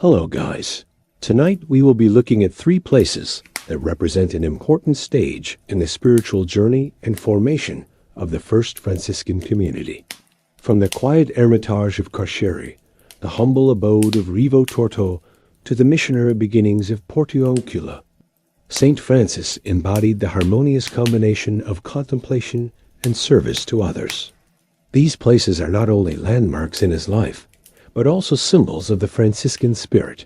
Hello guys. Tonight we will be looking at 3 places that represent an important stage in the spiritual journey and formation of the first Franciscan community. From the quiet hermitage of Carceri, the humble abode of Rivo-Torto, to the missionary beginnings of Portiuncula, St. Francis embodied the harmonious combination of contemplation and service to others. These places are not only landmarks in his life, but also symbols of the Franciscan spirit.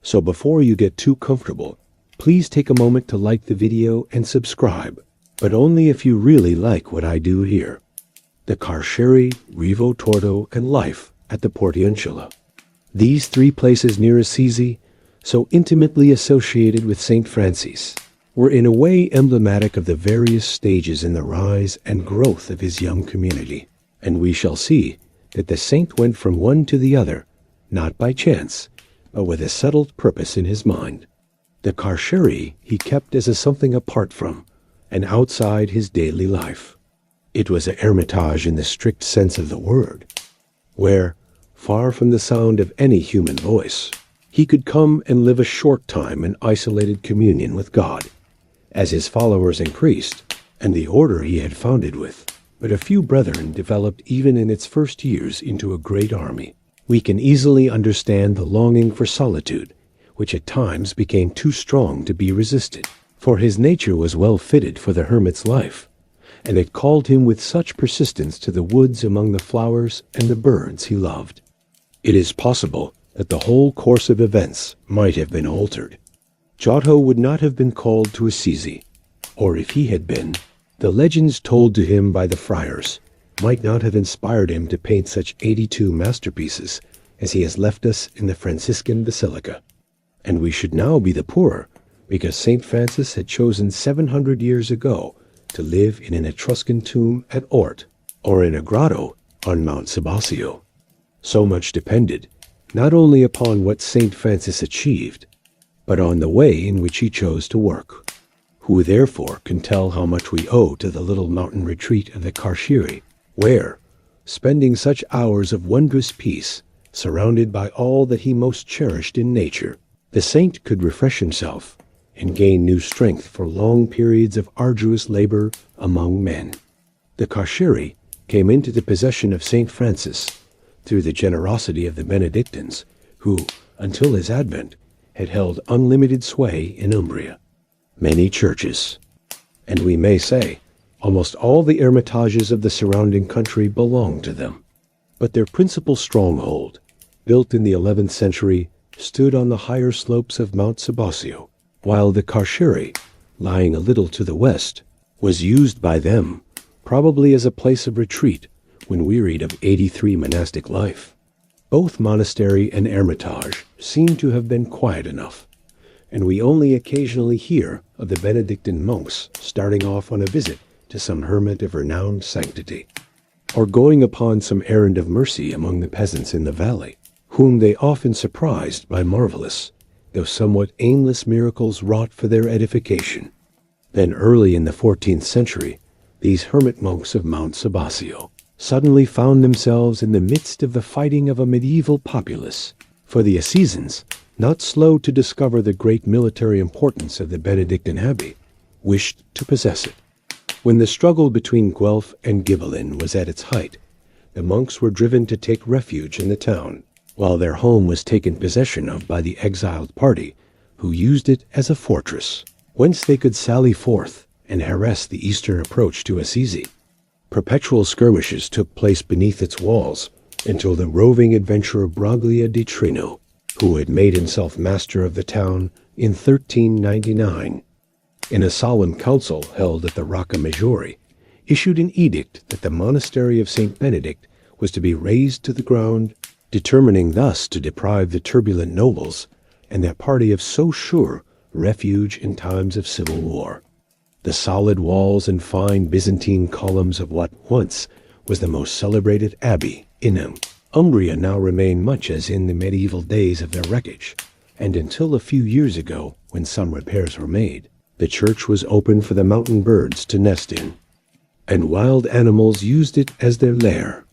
So before you get too comfortable, please take a moment to like the video and subscribe, but only if you really like what I do here. The Carceri, Rivo-Torto, and life at the Portiuncula. These 3 places near Assisi, so intimately associated with St. Francis, were in a way emblematic of the various stages in the rise and growth of his young community. And we shall see that the saint went from one to the other, not by chance, but with a settled purpose in his mind. The Carceri he kept as a something apart from, and outside his daily life. It was a hermitage in the strict sense of the word, where, far from the sound of any human voice, he could come and live a short time in isolated communion with God. As his followers increased, and the order he had founded with but a few brethren developed even in its first years into a great army, we can easily understand the longing for solitude, which at times became too strong to be resisted, for his nature was well fitted for the hermit's life, and it called him with such persistence to the woods among the flowers and the birds he loved. It is possible that the whole course of events might have been altered. Giotto would not have been called to Assisi, or if he had been, the legends told to him by the friars might not have inspired him to paint such 82 masterpieces as he has left us in the Franciscan Basilica. And we should now be the poorer because St. Francis had chosen 700 years ago to live in an Etruscan tomb at Ort, or in a grotto on Mount Subasio. So much depended not only upon what St. Francis achieved, but on the way in which he chose to work. Who therefore can tell how much we owe to the little mountain retreat of the Carceri, where, spending such hours of wondrous peace, surrounded by all that he most cherished in nature, the saint could refresh himself and gain new strength for long periods of arduous labor among men. The Carceri came into the possession of St. Francis through the generosity of the Benedictines, who, until his advent, had held unlimited sway in Umbria. Many churches, and we may say, almost all the hermitages of the surrounding country belonged to them. But their principal stronghold, built in the 11th century, stood on the higher slopes of Mount Subasio, while the Carceri, lying a little to the west, was used by them probably as a place of retreat when wearied of 83 monastic life. Both monastery and hermitage seem to have been quiet enough, and we only occasionally hear of the Benedictine monks starting off on a visit to some hermit of renowned sanctity, or going upon some errand of mercy among the peasants in the valley, whom they often surprised by marvelous, though somewhat aimless miracles wrought for their edification. Then early in the 14th century, these hermit monks of Mount Subasio suddenly found themselves in the midst of the fighting of a medieval populace, for the Assisians, not slow to discover the great military importance of the Benedictine abbey, wished to possess it. When the struggle between Guelph and Ghibellin was at its height, the monks were driven to take refuge in the town, while their home was taken possession of by the exiled party, who used it as a fortress, whence they could sally forth and harass the eastern approach to Assisi. Perpetual skirmishes took place beneath its walls until the roving adventurer Broglia di Trino, who had made himself master of the town in 1399, in a solemn council held at the Rocca Maggiore, issued an edict that the monastery of St. Benedict was to be razed to the ground, determining thus to deprive the turbulent nobles and their party of so sure refuge in times of civil war. The solid walls and fine Byzantine columns of what once was the most celebrated abbey in Umbria now remain much as in the medieval days of their wreckage, and until a few years ago, when some repairs were made, the church was open for the mountain birds to nest in, and wild animals used it as their lair.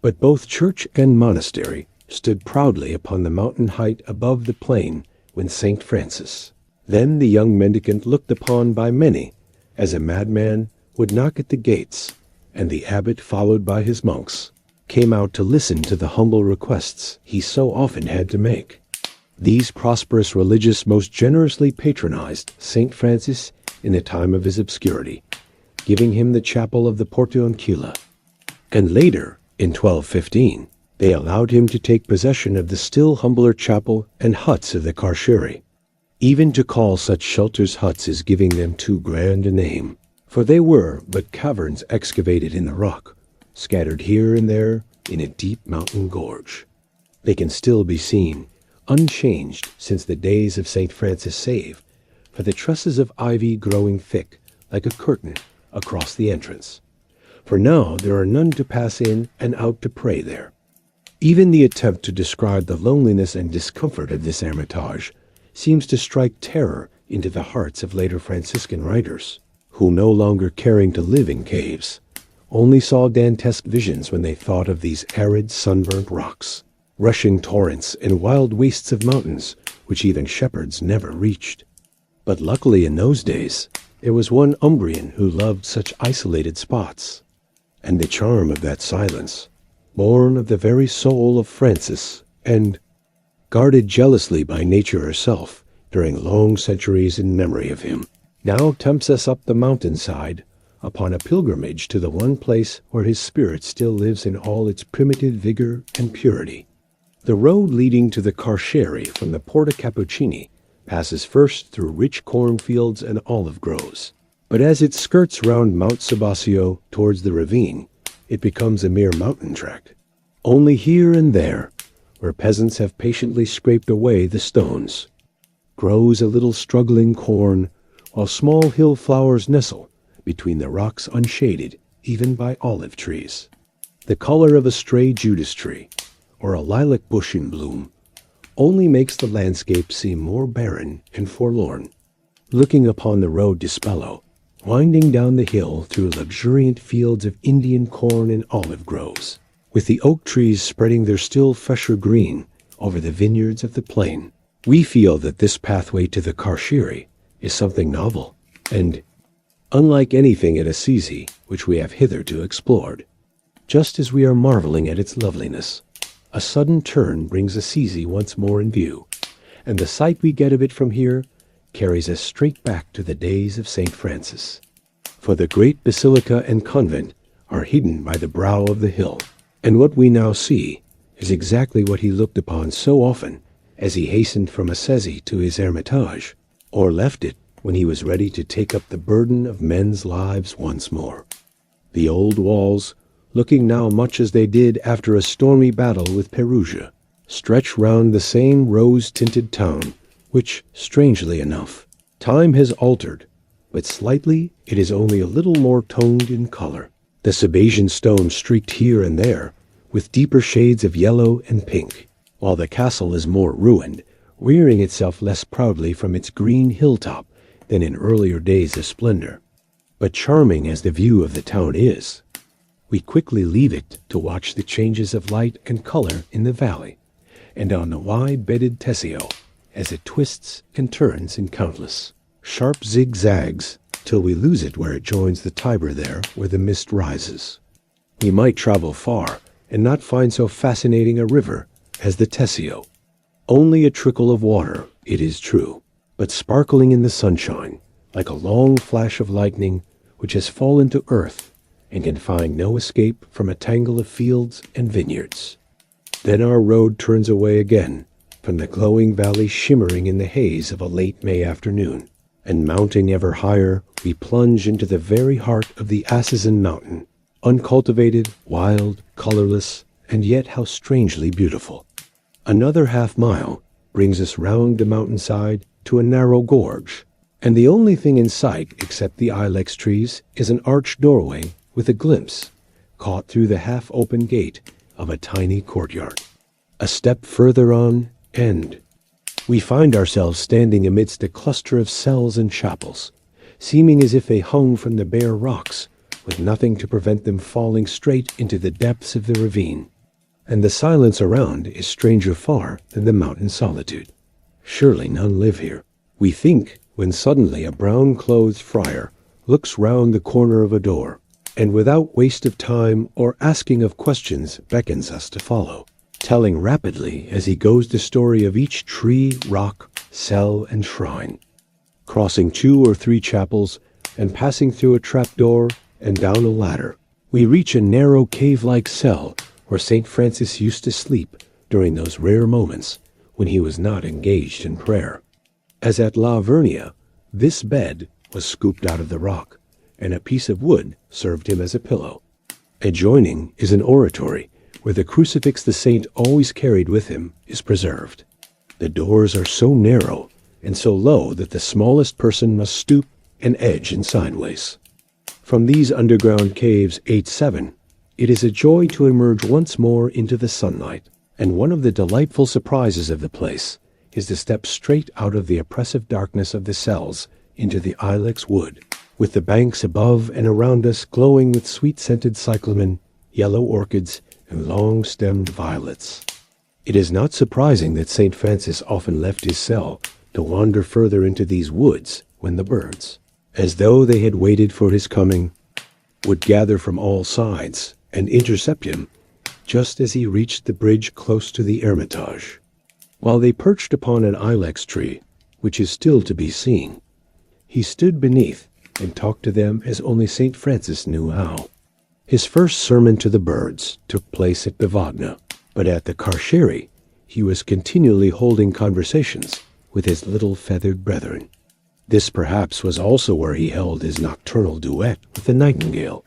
But both church and monastery stood proudly upon the mountain height above the plain when St. Francis. Then the young mendicant looked upon by many as a madman would knock at the gates, and the abbot, followed by his monks, came out to listen to the humble requests he so often had to make. These prosperous religious most generously patronized St. Francis in the time of his obscurity, giving him the chapel of the Portioncula. And later, in 1215, they allowed him to take possession of the still humbler chapel and huts of the Carceri. Even to call such shelters huts is giving them too grand a name, for they were but caverns excavated in the rock, scattered here and there in a deep mountain gorge. They can still be seen, unchanged since the days of St. Francis save, for the trusses of ivy growing thick like a curtain across the entrance. For now there are none to pass in and out to pray there. Even the attempt to describe the loneliness and discomfort of this hermitage seems to strike terror into the hearts of later Franciscan writers, who, no longer caring to live in caves, only saw Dantesque visions when they thought of these arid, sunburnt rocks, rushing torrents and wild wastes of mountains which even shepherds never reached. But luckily in those days there was one Umbrian who loved such isolated spots, and the charm of that silence, born of the very soul of Francis, and guarded jealously by nature herself during long centuries in memory of him, now tempts us up the mountainside upon a pilgrimage to the one place where his spirit still lives in all its primitive vigor and purity. The road leading to the Carceri from the Porta Cappuccini passes first through rich cornfields and olive groves, but as it skirts round Mount Subasio towards the ravine, it becomes a mere mountain tract. Only here and there, where peasants have patiently scraped away the stones, grows a little struggling corn, while small hill flowers nestle between the rocks unshaded even by olive trees. The color of a stray Judas tree, or a lilac bush in bloom, only makes the landscape seem more barren and forlorn. Looking upon the road to Spello, winding down the hill through luxuriant fields of Indian corn and olive groves, with the oak trees spreading their still fresher green over the vineyards of the plain, we feel that this pathway to the Carceri is something novel, and unlike anything at Assisi which we have hitherto explored. Just as we are marveling at its loveliness, a sudden turn brings Assisi once more in view, and the sight we get of it from here carries us straight back to the days of St. Francis. For the great basilica and convent are hidden by the brow of the hill, and what we now see is exactly what he looked upon so often as he hastened from Assisi to his hermitage, or left it when he was ready to take up the burden of men's lives once more. The old walls, looking now much as they did after a stormy battle with Perugia, stretch round the same rose-tinted town, which, strangely enough, time has altered, but slightly it is only a little more toned in color. The Subasian stone streaked here and there with deeper shades of yellow and pink, while the castle is more ruined, rearing itself less proudly from its green hilltop than in earlier days of splendor. But charming as the view of the town is, we quickly leave it to watch the changes of light and color in the valley, and on the wide-bedded Tessio, as it twists and turns in countless sharp zigzags, till we lose it where it joins the Tiber there where the mist rises. We might travel far and not find so fascinating a river as the Tessio. Only a trickle of water, it is true, but sparkling in the sunshine, like a long flash of lightning which has fallen to earth and can find no escape from a tangle of fields and vineyards. Then our road turns away again from the glowing valley shimmering in the haze of a late May afternoon, and mounting ever higher, we plunge into the very heart of the Assisian mountain, uncultivated, wild, colorless, and yet how strangely beautiful. Another half-mile brings us round the mountainside to a narrow gorge, and the only thing in sight except the ilex trees is an arched doorway with a glimpse, caught through the half-open gate of a tiny courtyard. A step further on, and we find ourselves standing amidst a cluster of cells and chapels, seeming as if they hung from the bare rocks, with nothing to prevent them falling straight into the depths of the ravine. and the silence around is stranger far than the mountain solitude. Surely none live here, we think, when suddenly a brown-clothed friar looks round the corner of a door, and without waste of time or asking of questions beckons us to follow, telling rapidly as he goes the story of each tree, rock, cell, and shrine, crossing 2 or 3 chapels and passing through a trapdoor and down a ladder. We reach a narrow cave-like cell where St. Francis used to sleep during those rare moments when he was not engaged in prayer. As at La Vernia, this bed was scooped out of the rock, and a piece of wood served him as a pillow. Adjoining is an oratory where the crucifix the saint always carried with him is preserved. The doors are so narrow and so low that the smallest person must stoop and edge in sideways. From these underground caves 8-7, it is a joy to emerge once more into the sunlight, and one of the delightful surprises of the place is to step straight out of the oppressive darkness of the cells into the ilex wood, with the banks above and around us glowing with sweet-scented cyclamen, yellow orchids, and long-stemmed violets. It is not surprising that St. Francis often left his cell to wander further into these woods when the birds, as though they had waited for his coming, would gather from all sides and intercept him just as he reached the bridge close to the hermitage. While they perched upon an ilex tree, which is still to be seen, he stood beneath and talked to them as only St. Francis knew how. His first sermon to the birds took place at Bivagna, but at the Carceri he was continually holding conversations with his little feathered brethren. This perhaps was also where he held his nocturnal duet with the nightingale,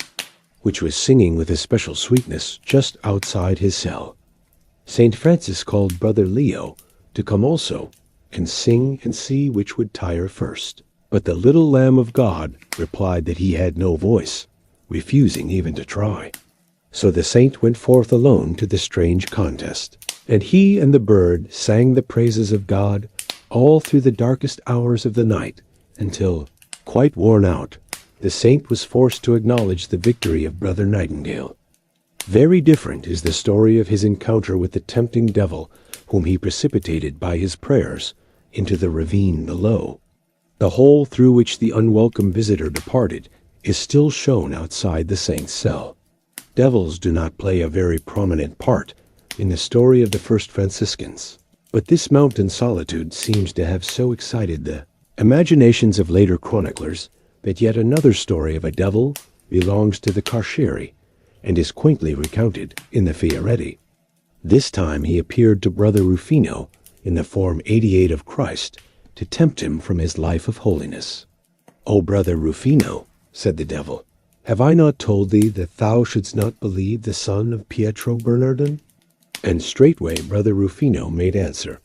which was singing with a special sweetness just outside his cell. St. Francis called Brother Leo to come also and sing and see which would tire first. But the little Lamb of God replied that he had no voice, refusing even to try. So the saint went forth alone to the strange contest, and he and the bird sang the praises of God all through the darkest hours of the night, until, quite worn out, the saint was forced to acknowledge the victory of Brother Nightingale. Very different is the story of his encounter with the tempting devil, whom he precipitated by his prayers into the ravine below. The hole through which the unwelcome visitor departed is still shown outside the saint's cell. Devils do not play a very prominent part in the story of the first Franciscans, but this mountain solitude seems to have so excited the imaginations of later chroniclers that yet another story of a devil belongs to the Carceri and is quaintly recounted in the Fioretti. This time he appeared to Brother Rufino in the form 88 of Christ to tempt him from his life of holiness. "O Brother Rufino," said the devil, "have I not told thee that thou shouldst not believe the son of Pietro Bernardin?" And straightway Brother Rufino made answer,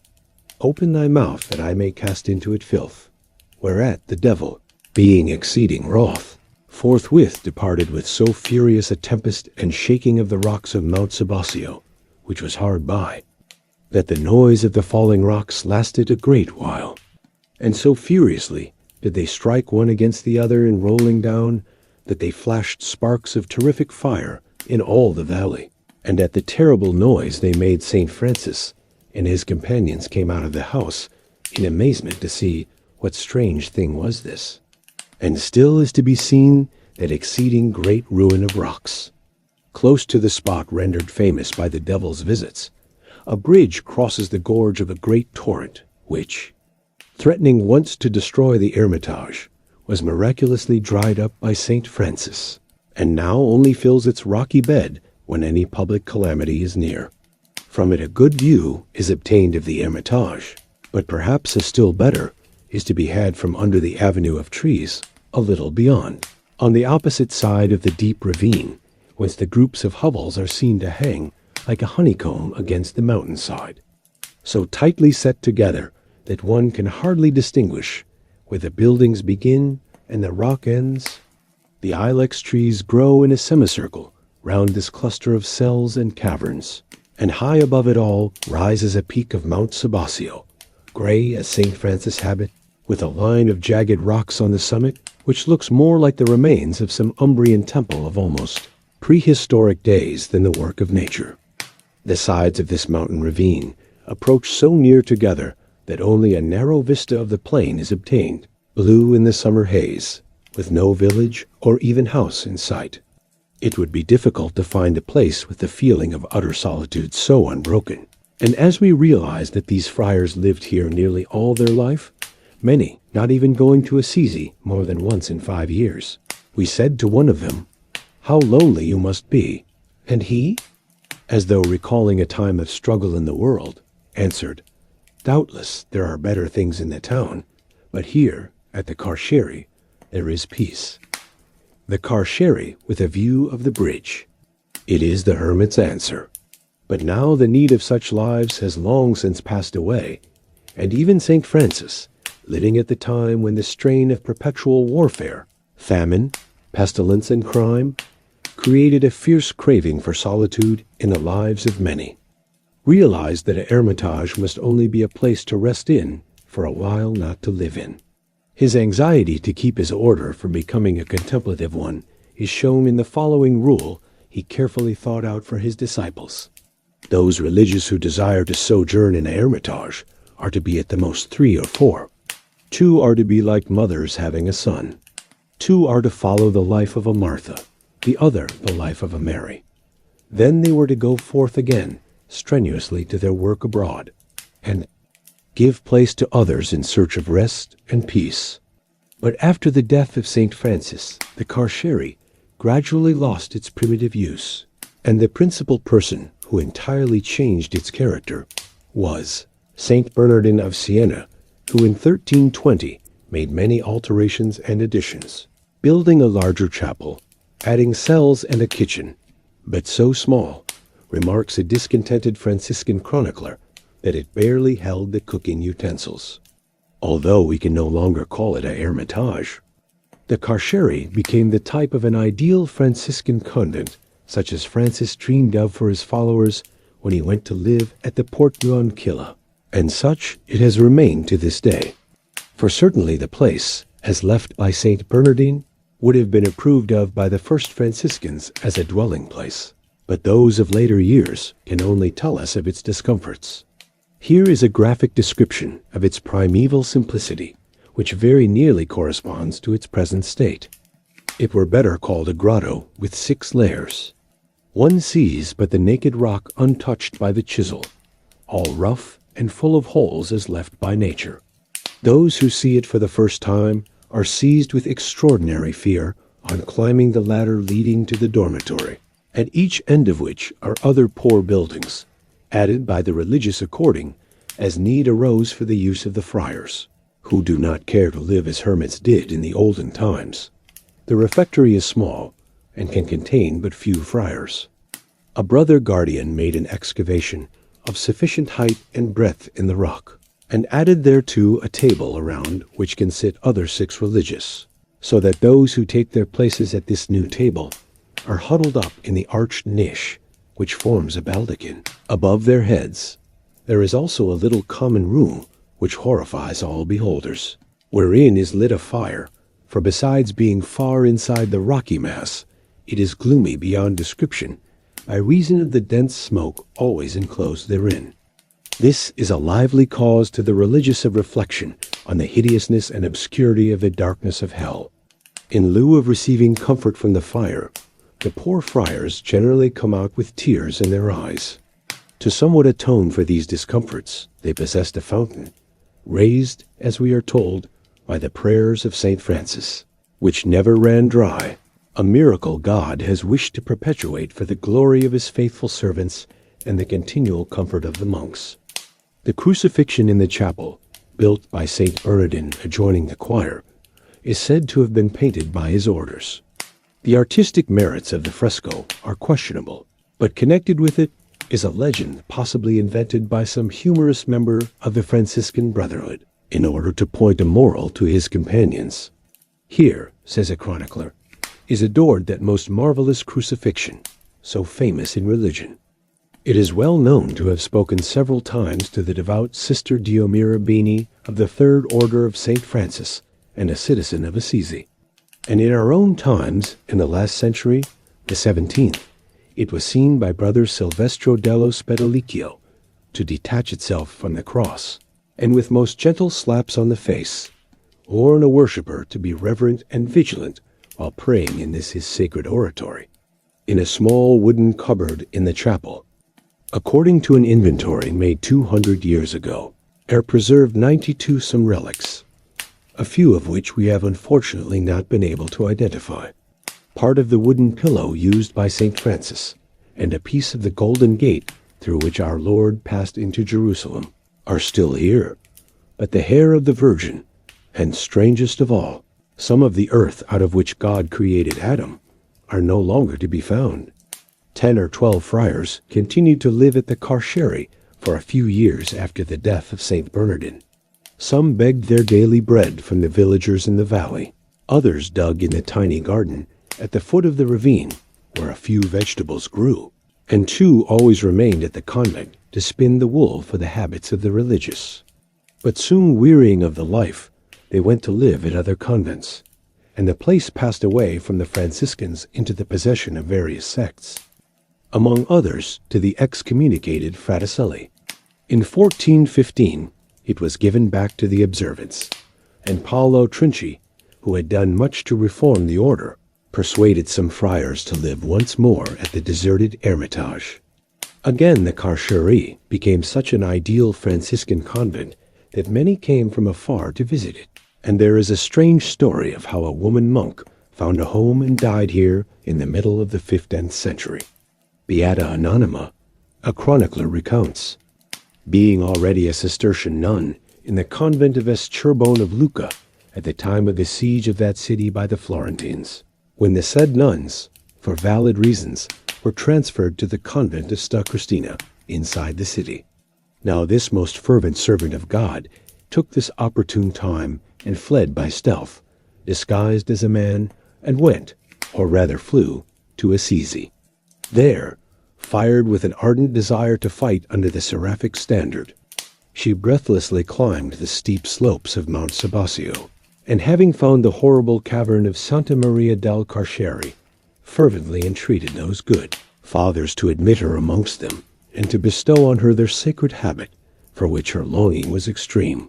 "Open thy mouth that I may cast into it filth." Whereat the devil, being exceeding wroth, forthwith departed with so furious a tempest and shaking of the rocks of Mount Subasio, which was hard by, that the noise of the falling rocks lasted a great while. And so furiously did they strike one against the other in rolling down, that they flashed sparks of terrific fire in all the valley. And at the terrible noise they made, St. Francis and his companions came out of the house in amazement to see what strange thing was this. And still is to be seen that exceeding great ruin of rocks. Close to the spot rendered famous by the devil's visits, a bridge crosses the gorge of a great torrent, which, threatening once to destroy the hermitage, was miraculously dried up by St. Francis, and now only fills its rocky bed when any public calamity is near. From it a good view is obtained of the hermitage, but perhaps a still better is to be had from under the avenue of trees a little beyond, on the opposite side of the deep ravine, whence the groups of hovels are seen to hang like a honeycomb against the mountainside, so tightly set together that one can hardly distinguish where the buildings begin and the rock ends. The ilex trees grow in a semicircle round this cluster of cells and caverns, and high above it all rises a peak of Mount Subasio, gray as St. Francis' habit, with a line of jagged rocks on the summit, which looks more like the remains of some Umbrian temple of almost prehistoric days than the work of nature. The sides of this mountain ravine approach so near together that only a narrow vista of the plain is obtained, blue in the summer haze, with no village or even house in sight. It would be difficult to find a place with the feeling of utter solitude so unbroken. And as we realize that these friars lived here nearly all their life, many not even going to Assisi more than once in 5 years, we said to one of them, "How lonely you must be." And he, as though recalling a time of struggle in the world, answered, "Doubtless there are better things in the town, but here, at the Carceri, there is peace." The Carceri with a view of the bridge. It is the hermit's answer. But now the need of such lives has long since passed away, and even St. Francis, living at the time when the strain of perpetual warfare, famine, pestilence, and crime created a fierce craving for solitude in the lives of many, realized that a hermitage must only be a place to rest in, for a while not to live in. His anxiety to keep his order from becoming a contemplative one is shown in the following rule he carefully thought out for his disciples. Those religious who desire to sojourn in a hermitage are to be at the most 3 or 4. 2 are to be like mothers having a son. 2 are to follow the life of a Martha, the other the life of a Mary. Then they were to go forth again, strenuously to their work abroad, and give place to others in search of rest and peace. But after the death of St. Francis, the Carceri gradually lost its primitive use, and the principal person who entirely changed its character was St. Bernardin of Siena, who in 1320 made many alterations and additions, building a larger chapel, adding cells and a kitchen, but so small, remarks a discontented Franciscan chronicler, that it barely held the cooking utensils. Although we can no longer call it a hermitage, the Carceri became the type of an ideal Franciscan convent, such as Francis dreamed of for his followers when he went to live at the Portiuncula, and such it has remained to this day. For certainly the place, as left by St. Bernardine, would have been approved of by the first Franciscans as a dwelling place, but those of later years can only tell us of its discomforts. Here is a graphic description of its primeval simplicity, which very nearly corresponds to its present state. It were better called a grotto with 6 layers. One sees but the naked rock untouched by the chisel, all rough and full of holes as left by nature. Those who see it for the first time are seized with extraordinary fear on climbing the ladder leading to the dormitory, at each end of which are other poor buildings, added by the religious according as need arose for the use of the friars, who do not care to live as hermits did in the olden times. The refectory is small, and can contain but few friars. A brother guardian made an excavation of sufficient height and breadth in the rock, and added thereto a table around which can sit other 6 religious, so that those who take their places at this new table are huddled up in the arched niche which forms a baldachin above their heads. There is also a little common room which horrifies all beholders, wherein is lit a fire, for besides being far inside the rocky mass, it is gloomy beyond description by reason of the dense smoke always enclosed therein. This is a lively cause to the religious of reflection on the hideousness and obscurity of the darkness of hell. In lieu of receiving comfort from the fire, the poor friars generally come out with tears in their eyes. To somewhat atone for these discomforts, they possessed a fountain, raised, as we are told, by the prayers of St. Francis, which never ran dry, a miracle God has wished to perpetuate for the glory of his faithful servants and the continual comfort of the monks. The crucifixion in the chapel, built by St. Bernardin adjoining the choir, is said to have been painted by his orders. The artistic merits of the fresco are questionable, but connected with it is a legend possibly invented by some humorous member of the Franciscan Brotherhood, in order to point a moral to his companions. Here, says a chronicler, is adored that most marvelous crucifixion, so famous in religion. It is well known to have spoken several times to the devout Sister Diomira Bini of the Third Order of St. Francis, and a citizen of Assisi. And in our own times, in the last century, the 17th, It was seen by Brother Silvestro dello Spedalicio to detach itself from the cross, and with most gentle slaps on the face, warn a worshipper to be reverent and vigilant while praying in this his sacred oratory, in a small wooden cupboard in the chapel. According to an inventory made 200 years ago, are preserved 92 some relics, a few of which we have unfortunately not been able to identify. Part of the wooden pillow used by St. Francis, and a piece of the golden gate through which our Lord passed into Jerusalem, are still here. But the hair of the Virgin, and strangest of all, some of the earth out of which God created Adam, are no longer to be found. 10 or 12 friars continued to live at the Carceri for a few years after the death of St. Bernardin. Some begged their daily bread from the villagers in the valley. Others dug in the tiny garden at the foot of the ravine where a few vegetables grew. And 2 always remained at the convent to spin the wool for the habits of the religious. But soon wearying of the life, they went to live at other convents, and the place passed away from the Franciscans into the possession of various sects, among others to the excommunicated Fraticelli. In 1415, it was given back to the observance, and Paolo Trinci, who had done much to reform the order, persuaded some friars to live once more at the deserted hermitage. Again, the Carceri became such an ideal Franciscan convent that many came from afar to visit it, and there is a strange story of how a woman monk found a home and died here in the middle of the 15th century. Beata Anonyma, a chronicler, recounts, being already a Cistercian nun in the convent of Escurbone of Lucca at the time of the siege of that city by the Florentines, when the said nuns, for valid reasons, were transferred to the convent of Sta Cristina inside the city. Now this most fervent servant of God took this opportune time and fled by stealth, disguised as a man, and went, or rather flew, to Assisi. There, fired with an ardent desire to fight under the seraphic standard, she breathlessly climbed the steep slopes of Mount Subasio, and having found the horrible cavern of Santa Maria del Carceri, fervently entreated those good fathers to admit her amongst them, and to bestow on her their sacred habit, for which her longing was extreme.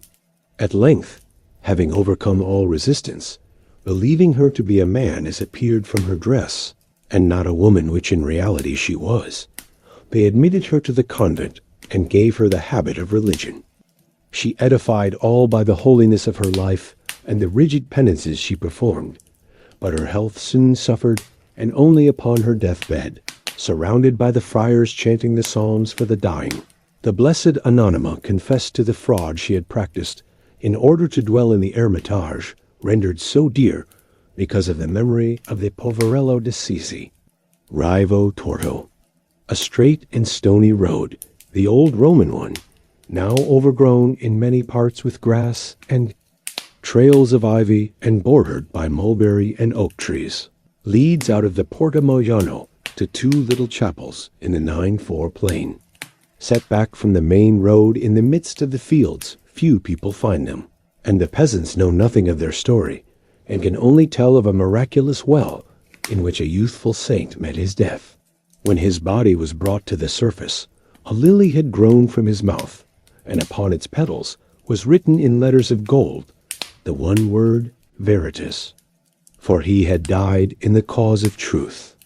At length, having overcome all resistance, believing her to be a man as appeared from her dress, and not a woman which in reality she was, they admitted her to the convent and gave her the habit of religion. She edified all by the holiness of her life and the rigid penances she performed, but her health soon suffered, and only upon her deathbed, surrounded by the friars chanting the psalms for the dying, the blessed Anonyma confessed to the fraud she had practiced in order to dwell in the hermitage rendered so dear because of the memory of the Poverello d'Assisi. Rivo-Torto, a straight and stony road, the old Roman one, now overgrown in many parts with grass and trails of ivy and bordered by mulberry and oak trees, leads out of the Porta Moiano to 2 little chapels in the 9-4 plain. Set back from the main road in the midst of the fields, few people find them, and the peasants know nothing of their story, and can only tell of a miraculous well in which a youthful saint met his death. When his body was brought to the surface, a lily had grown from his mouth, and upon its petals was written in letters of gold the one word, Veritas, for he had died in the cause of truth.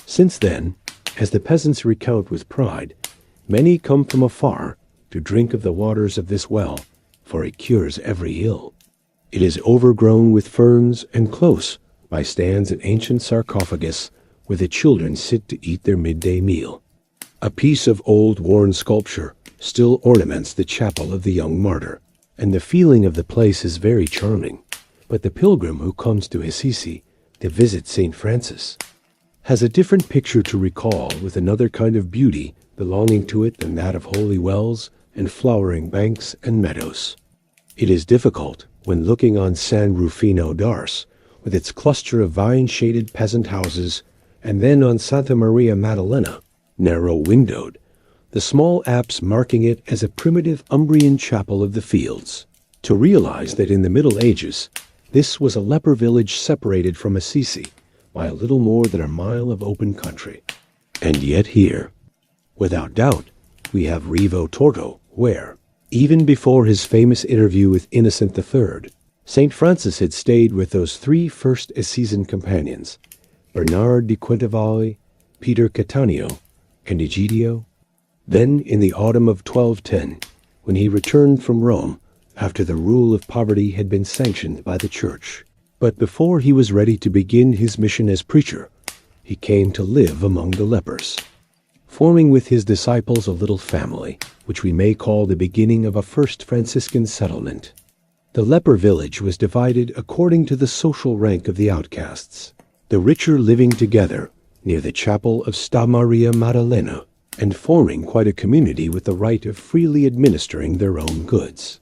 Since then, as the peasants recount with pride, many come from afar to drink of the waters of this well, for it cures every ill. It is overgrown with ferns, and close by stands an ancient sarcophagus where the children sit to eat their midday meal. A piece of old worn sculpture still ornaments the chapel of the young martyr, and the feeling of the place is very charming. But the pilgrim who comes to Assisi to visit St. Francis has a different picture to recall, with another kind of beauty belonging to it than that of holy wells and flowering banks and meadows. It is difficult, when looking on San Rufino d'Ars, with its cluster of vine-shaded peasant houses, and then on Santa Maria Maddalena, narrow-windowed, the small apse marking it as a primitive Umbrian chapel of the fields, to realize that in the Middle Ages this was a leper village separated from Assisi by a little more than a mile of open country. And yet here, without doubt, we have Rivo-Torto, where, even before his famous interview with Innocent III, St. Francis had stayed with those three first Assisian companions, Bernard di Quintavalle, Peter Cattaneo, and Egidio. Then, in the autumn of 1210, when he returned from Rome after the rule of poverty had been sanctioned by the Church, but before he was ready to begin his mission as preacher, he came to live among the lepers, forming with his disciples a little family, which we may call the beginning of a first Franciscan settlement. The leper village was divided according to the social rank of the outcasts, the richer living together near the chapel of Sta Maria Maddalena, and forming quite a community with the right of freely administering their own goods.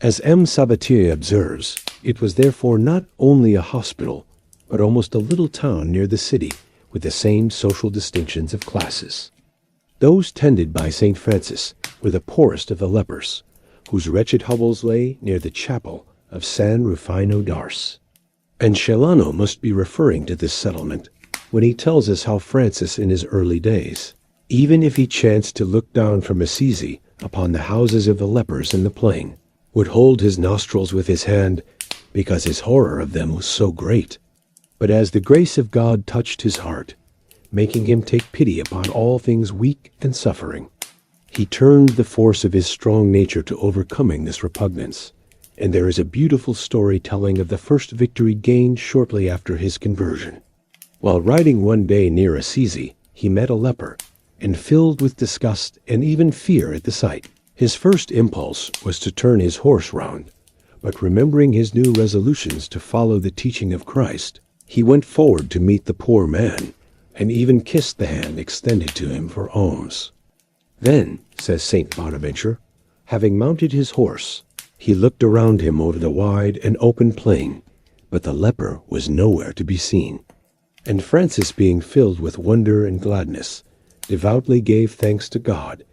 As M. Sabatier observes, it was therefore not only a hospital, but almost a little town near the city, with the same social distinctions of classes. Those tended by St. Francis were the poorest of the lepers, whose wretched hovels lay near the chapel of San Rufino d'Ars. And Celano must be referring to this settlement when he tells us how Francis in his early days, even if he chanced to look down from Assisi upon the houses of the lepers in the plain, would hold his nostrils with his hand, because his horror of them was so great. But as the grace of God touched his heart, making him take pity upon all things weak and suffering, he turned the force of his strong nature to overcoming this repugnance, and there is a beautiful story telling of the first victory gained shortly after his conversion. While riding one day near Assisi, he met a leper, and filled with disgust and even fear at the sight, his first impulse was to turn his horse round, but remembering his new resolutions to follow the teaching of Christ, he went forward to meet the poor man, and even kissed the hand extended to him for alms. Then, says St. Bonaventure, having mounted his horse, he looked around him over the wide and open plain, but the leper was nowhere to be seen. And Francis, being filled with wonder and gladness, devoutly gave thanks to God,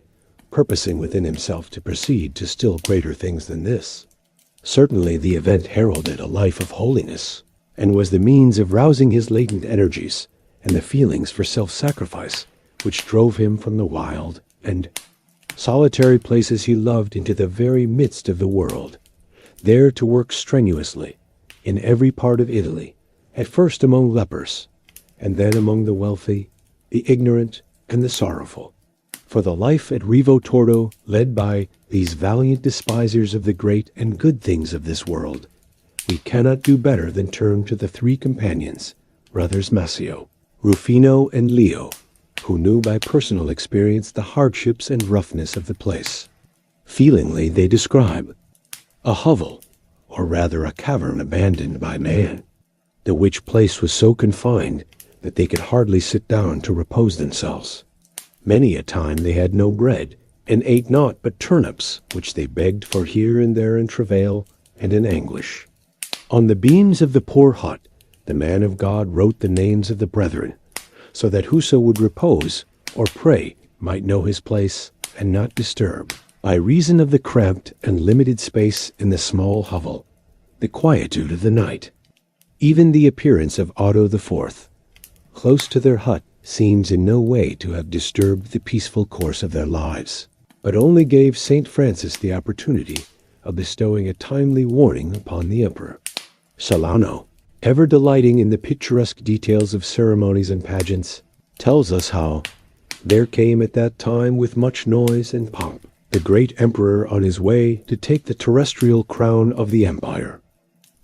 purposing within himself to proceed to still greater things than this. Certainly the event heralded a life of holiness, and was the means of rousing his latent energies and the feelings for self-sacrifice which drove him from the wild and solitary places he loved into the very midst of the world, there to work strenuously in every part of Italy, at first among lepers, and then among the wealthy, the ignorant, and the sorrowful. For the life at Rivo-Torto, led by these valiant despisers of the great and good things of this world, we cannot do better than turn to the three companions, brothers Masio, Rufino, and Leo, who knew by personal experience the hardships and roughness of the place. Feelingly they describe a hovel, or rather a cavern abandoned by man, the which place was so confined that they could hardly sit down to repose themselves. Many a time they had no bread, and ate naught but turnips, which they begged for here and there in travail and in anguish. On the beams of the poor hut the man of God wrote the names of the brethren, so that whoso would repose or pray might know his place and not disturb, by reason of the cramped and limited space in the small hovel, the quietude of the night. Even the appearance of Otto IV, close to their hut, seems in no way to have disturbed the peaceful course of their lives, but only gave St. Francis the opportunity of bestowing a timely warning upon the emperor. Celano, ever delighting in the picturesque details of ceremonies and pageants, tells us how there came at that time with much noise and pomp the great emperor on his way to take the terrestrial crown of the empire.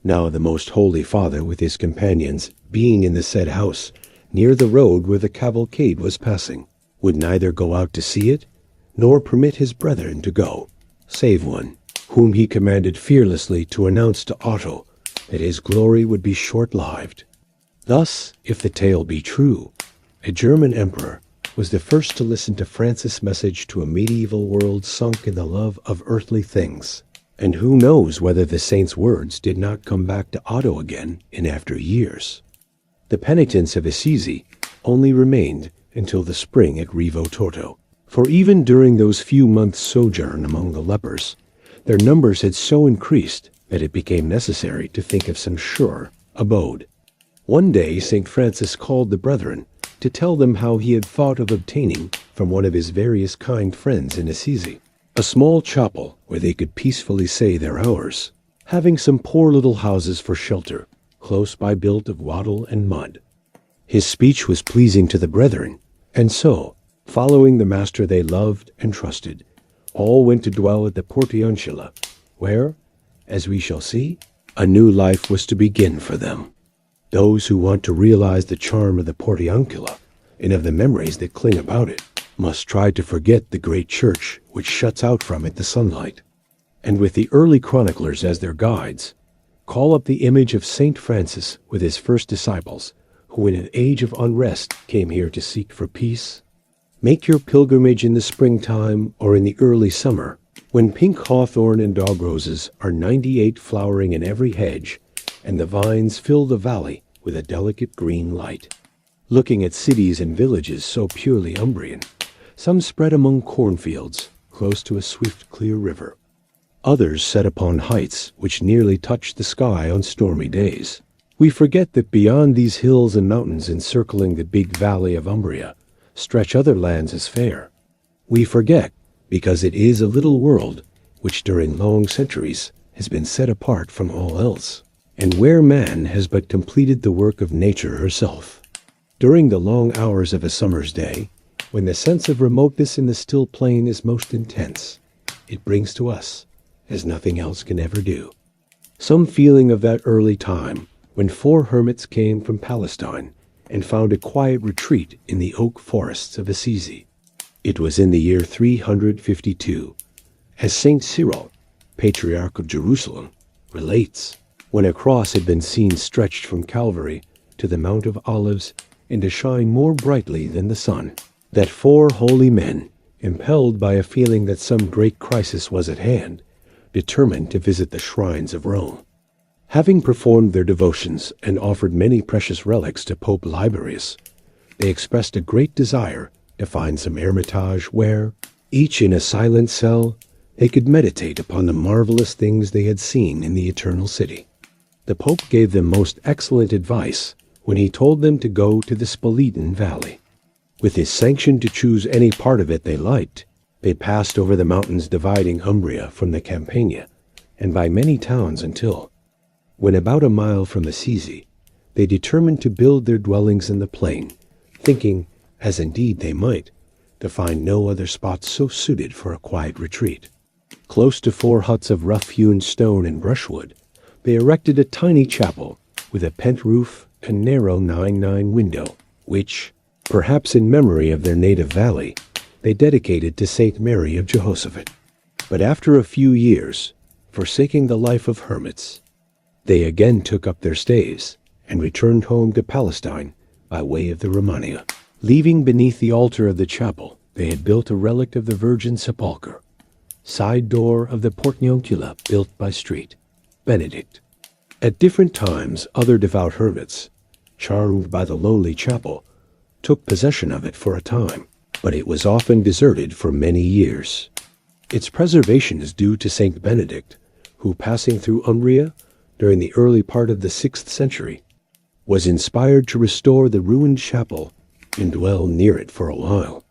Now the most holy father with his companions, being in the said house, near the road where the cavalcade was passing, would neither go out to see it, nor permit his brethren to go, save one, whom he commanded fearlessly to announce to Otto that his glory would be short-lived. Thus, if the tale be true, a German emperor was the first to listen to Francis' message to a medieval world sunk in the love of earthly things. And who knows whether the saint's words did not come back to Otto again in after years. The penitents of Assisi only remained until the spring at Rivo-Torto, for even during those few months' sojourn among the lepers, their numbers had so increased that it became necessary to think of some sure abode. One day St. Francis called the brethren to tell them how he had thought of obtaining from one of his various kind friends in Assisi a small chapel where they could peacefully say their hours, having some poor little houses for shelter, close by built of wattle and mud. His speech was pleasing to the brethren, and so, following the master they loved and trusted, all went to dwell at the Portiuncula, where, as we shall see, a new life was to begin for them. Those who want to realize the charm of the Portiuncula and of the memories that cling about it must try to forget the great church which shuts out from it the sunlight, and with the early chroniclers as their guides, call up the image of Saint Francis with his first disciples, who in an age of unrest came here to seek for peace. Make your pilgrimage in the springtime or in the early summer, when pink hawthorn and dog roses are 98 flowering in every hedge, and the vines fill the valley with a delicate green light. Looking at cities and villages so purely Umbrian, some spread among cornfields, close to a swift clear river. Others set upon heights which nearly touch the sky on stormy days. We forget that beyond these hills and mountains encircling the big valley of Umbria stretch other lands as fair. We forget because it is a little world which during long centuries has been set apart from all else, and where man has but completed the work of nature herself. During the long hours of a summer's day, when the sense of remoteness in the still plain is most intense, it brings to us, as nothing else can ever do, some feeling of that early time when 4 hermits came from Palestine and found a quiet retreat in the oak forests of Assisi. It was in the year 352, as Saint Cyril, Patriarch of Jerusalem, relates, when a cross had been seen stretched from Calvary to the Mount of Olives and to shine more brightly than the sun, that 4 holy men, impelled by a feeling that some great crisis was at hand, determined to visit the shrines of Rome. Having performed their devotions and offered many precious relics to Pope Liberius, they expressed a great desire to find some hermitage where, each in a silent cell, they could meditate upon the marvelous things they had seen in the eternal city. The Pope gave them most excellent advice when he told them to go to the Spoletan Valley. With his sanction to choose any part of it they liked, they passed over the mountains dividing Umbria from the Campania, and by many towns until, when about a mile from Assisi, they determined to build their dwellings in the plain, thinking, as indeed they might, to find no other spot so suited for a quiet retreat. Close to 4 huts of rough-hewn stone and brushwood, they erected a tiny chapel with a pent roof and narrow 9-9 window, which, perhaps in memory of their native valley, they dedicated to Saint Mary of Jehoshaphat. But after a few years, forsaking the life of hermits, they again took up their staves and returned home to Palestine by way of the Romania. Leaving beneath the altar of the chapel, they had built a relic of the Virgin Sepulchre, side door of the Portiuncula built by Street, Benedict. At different times, other devout hermits, charmed by the lowly chapel, took possession of it for a time, but it was often deserted for many years. Its preservation is due to Saint Benedict, who, passing through Umbria during the early part of the 6th century, was inspired to restore the ruined chapel and dwell near it for a while.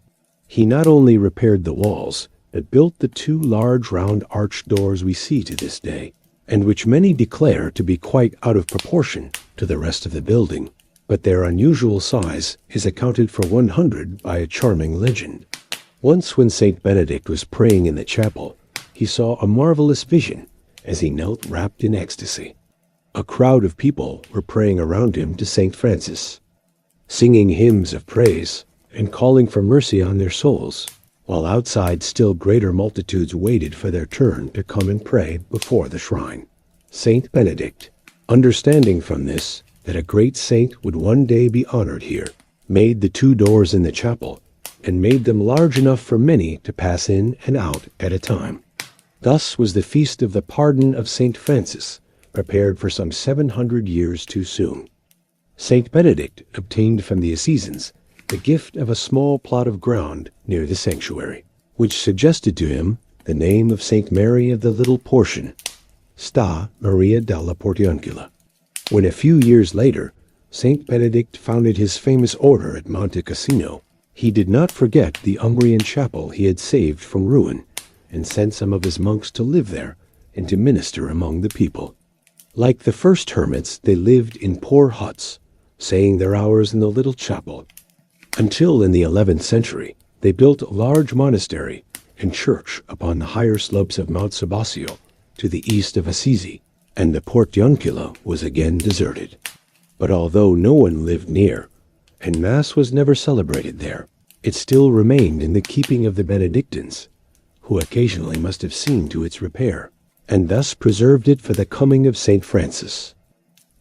He not only repaired the walls, but built the 2 large round arched doors we see to this day, and which many declare to be quite out of proportion to the rest of the building, but their unusual size is accounted for 100 by a charming legend. Once when Saint Benedict was praying in the chapel, he saw a marvelous vision as he knelt wrapped in ecstasy. A crowd of people were praying around him to Saint Francis, singing hymns of praise and calling for mercy on their souls, while outside still greater multitudes waited for their turn to come and pray before the shrine. Saint Benedict, understanding from this that a great saint would one day be honored here, made the 2 doors in the chapel and made them large enough for many to pass in and out at a time. Thus was the feast of the pardon of Saint Francis prepared for some 700 years too soon. Saint Benedict obtained from the Assisians the gift of a small plot of ground near the sanctuary, which suggested to him the name of Saint Mary of the Little Portion, Sta Maria della Portiuncula. When a few years later, Saint Benedict founded his famous order at Monte Cassino, he did not forget the Umbrian chapel he had saved from ruin, and sent some of his monks to live there and to minister among the people. Like the first hermits, they lived in poor huts, saying their hours in the little chapel, until in the 11th century they built a large monastery and church upon the higher slopes of Mount Subasio to the east of Assisi, and the Portiuncula was again deserted. But although no one lived near, and Mass was never celebrated there, it still remained in the keeping of the Benedictines, who occasionally must have seen to its repair, and thus preserved it for the coming of St. Francis.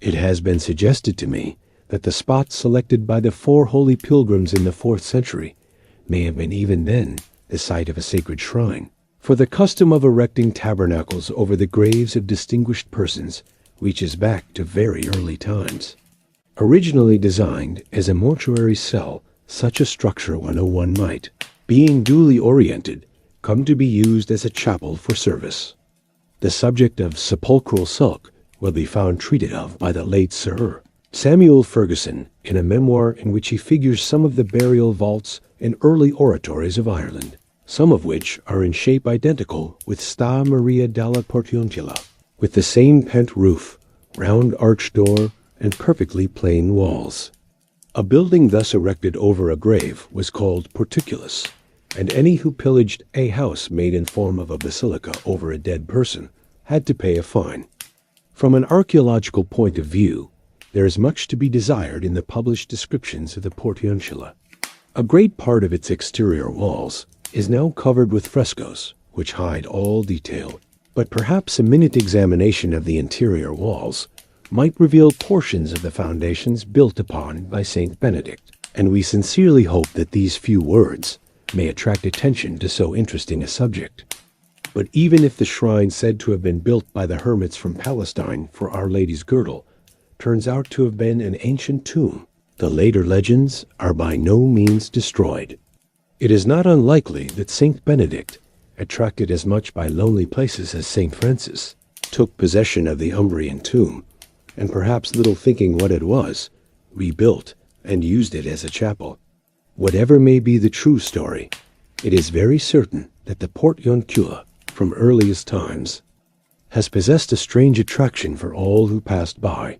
It has been suggested to me that the spot selected by the 4 holy pilgrims in the 4th century may have been even then the site of a sacred shrine, for the custom of erecting tabernacles over the graves of distinguished persons reaches back to very early times. Originally designed as a mortuary cell, such a structure 101 might, being duly oriented, come to be used as a chapel for service. The subject of sepulchral sulk will be found treated of by the late Sir Samuel Ferguson in a memoir in which he figures some of the burial vaults and early oratories of Ireland, some of which are in shape identical with Sta Maria della Portiuncula, with the same pent roof, round arched door, and perfectly plain walls. A building thus erected over a grave was called porticulus, and any who pillaged a house made in form of a basilica over a dead person had to pay a fine. From an archaeological point of view, there is much to be desired in the published descriptions of the Portiuncula. A great part of its exterior walls is now covered with frescoes, which hide all detail, but perhaps a minute examination of the interior walls might reveal portions of the foundations built upon by Saint Benedict, and we sincerely hope that these few words may attract attention to so interesting a subject. But even if the shrine said to have been built by the hermits from Palestine for Our Lady's girdle turns out to have been an ancient tomb, the later legends are by no means destroyed. It is not unlikely that Saint Benedict, attracted as much by lonely places as Saint Francis, took possession of the Umbrian tomb, and perhaps little thinking what it was, rebuilt and used it as a chapel. Whatever may be the true story, it is very certain that the Portiuncula, from earliest times, has possessed a strange attraction for all who passed by,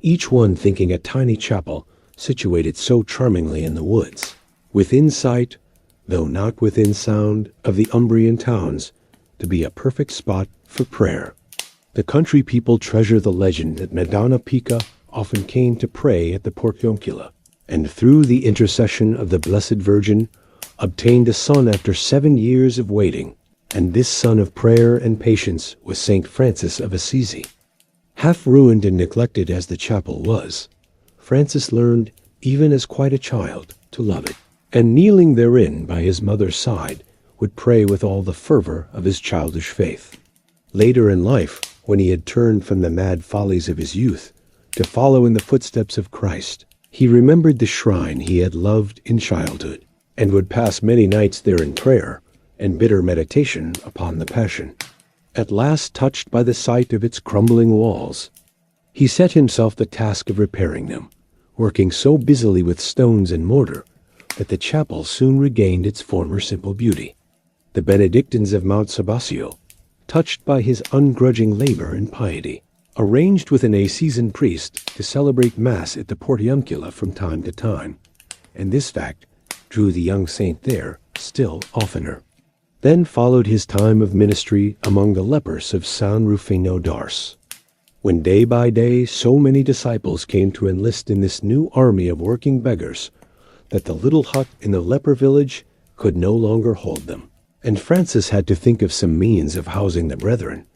each one thinking a tiny chapel situated so charmingly in the woods, within sight, though not within sound, of the Umbrian towns, to be a perfect spot for prayer. The country people treasure the legend that Madonna Pica often came to pray at the Portiuncula, and through the intercession of the Blessed Virgin, obtained a son after 7 years of waiting, and this son of prayer and patience was Saint Francis of Assisi. Half ruined and neglected as the chapel was, Francis learned, even as quite a child, to love it, and kneeling therein by his mother's side, would pray with all the fervor of his childish faith. Later in life, when he had turned from the mad follies of his youth to follow in the footsteps of Christ, he remembered the shrine he had loved in childhood, and would pass many nights there in prayer and bitter meditation upon the Passion. At last, touched by the sight of its crumbling walls, he set himself the task of repairing them, working so busily with stones and mortar that the chapel soon regained its former simple beauty. The Benedictines of Mount Subasio, touched by his ungrudging labor and piety, arranged with an Assisian priest to celebrate Mass at the Portiuncula from time to time, and this fact drew the young saint there still oftener. Then followed his time of ministry among the lepers of San Rufino d'Ars, when day by day so many disciples came to enlist in this new army of working beggars that the little hut in the leper village could no longer hold them, and Francis had to think of some means of housing the brethren,